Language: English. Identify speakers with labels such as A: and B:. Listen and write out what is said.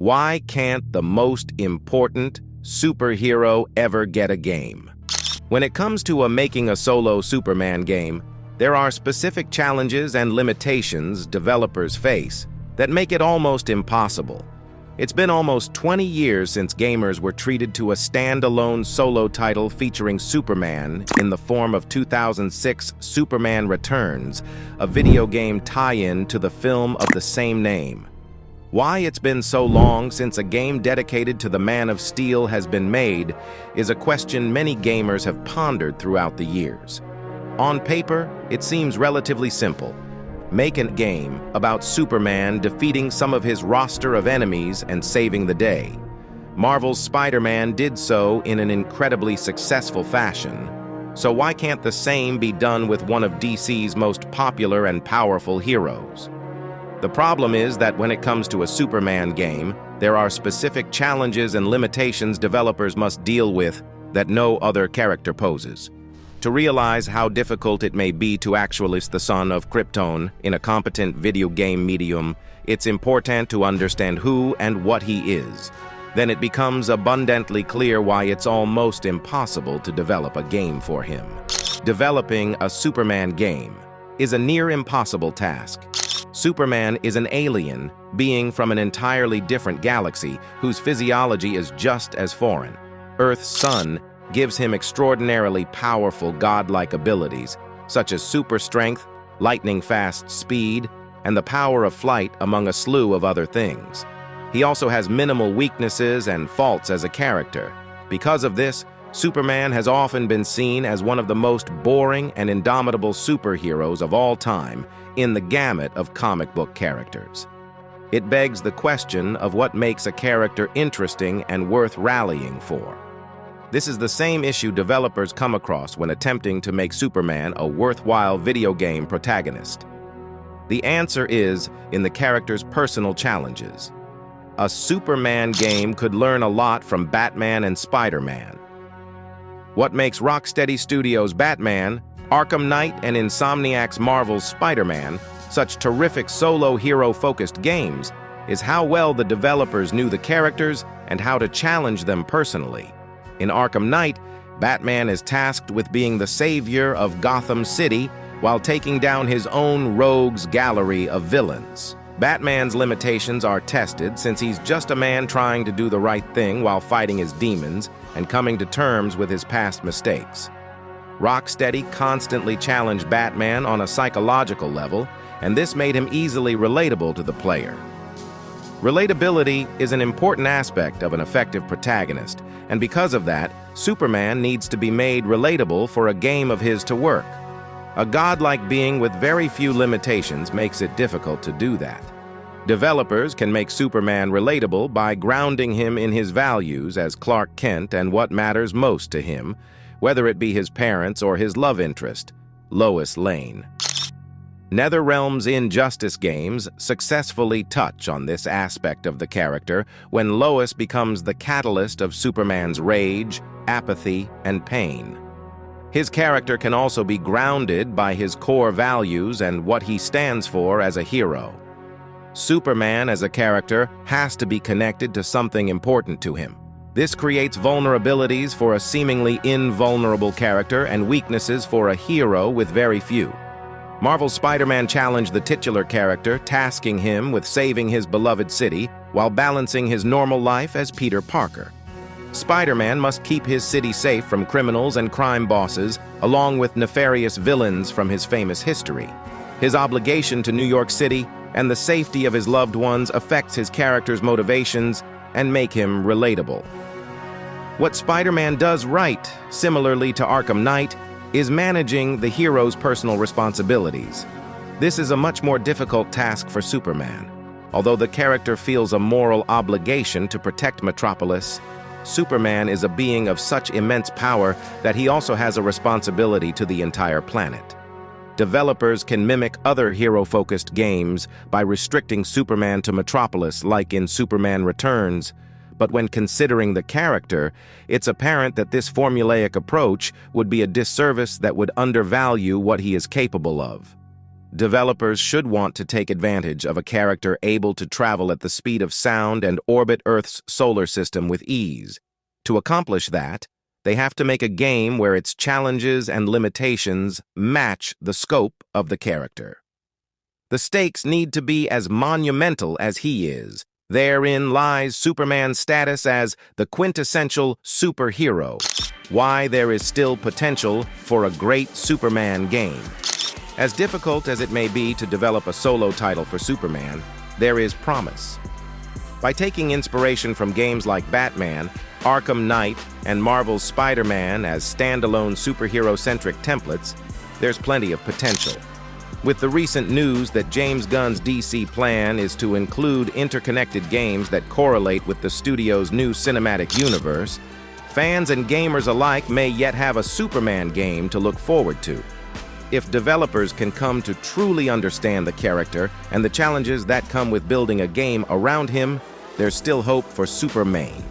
A: Why can't the most important superhero ever get a game? When it comes to making a solo Superman game, there are specific challenges and limitations developers face that make it almost impossible. It's been almost 20 years since gamers were treated to a standalone solo title featuring Superman in the form of 2006 Superman Returns, a video game tie-in to the film of the same name. Why it's been so long since a game dedicated to the Man of Steel has been made is a question many gamers have pondered throughout the years. On paper, it seems relatively simple. Make a game about Superman defeating some of his roster of enemies and saving the day. Marvel's Spider-Man did so in an incredibly successful fashion. So why can't the same be done with one of DC's most popular and powerful heroes? The problem is that when it comes to a Superman game, there are specific challenges and limitations developers must deal with that no other character poses. To realize how difficult it may be to actually the Son of Krypton in a competent video game medium, it's important to understand who and what he is. Then it becomes abundantly clear why it's almost impossible to develop a game for him. Developing a Superman game is a near impossible task. Superman is an alien being from an entirely different galaxy whose physiology is just as foreign. Earth's sun gives him extraordinarily powerful godlike abilities, such as super strength, lightning-fast speed, and the power of flight, among a slew of other things. He also has minimal weaknesses and faults as a character. Because of this, Superman has often been seen as one of the most boring and indomitable superheroes of all time in the gamut of comic book characters. It begs the question of what makes a character interesting and worth rallying for. This is the same issue developers come across when attempting to make Superman a worthwhile video game protagonist. The answer is in the character's personal challenges. A Superman game could learn a lot from Batman and Spider-Man. What makes Rocksteady Studios' Batman, Arkham Knight, and Insomniac's Marvel's Spider-Man such terrific solo hero-focused games is how well the developers knew the characters and how to challenge them personally. In Arkham Knight, Batman is tasked with being the savior of Gotham City while taking down his own rogues gallery of villains. Batman's limitations are tested since he's just a man trying to do the right thing while fighting his demons and coming to terms with his past mistakes. Rocksteady constantly challenged Batman on a psychological level, and this made him easily relatable to the player. Relatability is an important aspect of an effective protagonist, and because of that, Superman needs to be made relatable for a game of his to work. A godlike being with very few limitations makes it difficult to do that. Developers can make Superman relatable by grounding him in his values as Clark Kent and what matters most to him, whether it be his parents or his love interest, Lois Lane. NetherRealm's Injustice games successfully touch on this aspect of the character when Lois becomes the catalyst of Superman's rage, apathy, and pain. His character can also be grounded by his core values and what he stands for as a hero. Superman as a character has to be connected to something important to him. This creates vulnerabilities for a seemingly invulnerable character and weaknesses for a hero with very few. Marvel's Spider-Man challenged the titular character, tasking him with saving his beloved city while balancing his normal life as Peter Parker. Spider-Man must keep his city safe from criminals and crime bosses, along with nefarious villains from his famous history. His obligation to New York City and the safety of his loved ones affects his character's motivations and make him relatable. What Spider-Man does right, similarly to Arkham Knight, is managing the hero's personal responsibilities. This is a much more difficult task for Superman. Although the character feels a moral obligation to protect Metropolis, Superman is a being of such immense power that he also has a responsibility to the entire planet. Developers can mimic other hero-focused games by restricting Superman to Metropolis like in Superman Returns, but when considering the character, it's apparent that this formulaic approach would be a disservice that would undervalue what he is capable of. Developers should want to take advantage of a character able to travel at the speed of sound and orbit Earth's solar system with ease. To accomplish that, they have to make a game where its challenges and limitations match the scope of the character. The stakes need to be as monumental as he is. Therein lies Superman's status as the quintessential superhero. Why there is still potential for a great Superman game. As difficult as it may be to develop a solo title for Superman, there is promise. By taking inspiration from games like Batman, Arkham Knight, and Marvel's Spider-Man as standalone superhero-centric templates, there's plenty of potential. With the recent news that James Gunn's DC plan is to include interconnected games that correlate with the studio's new cinematic universe, fans and gamers alike may yet have a Superman game to look forward to. If developers can come to truly understand the character and the challenges that come with building a game around him, there's still hope for Superman.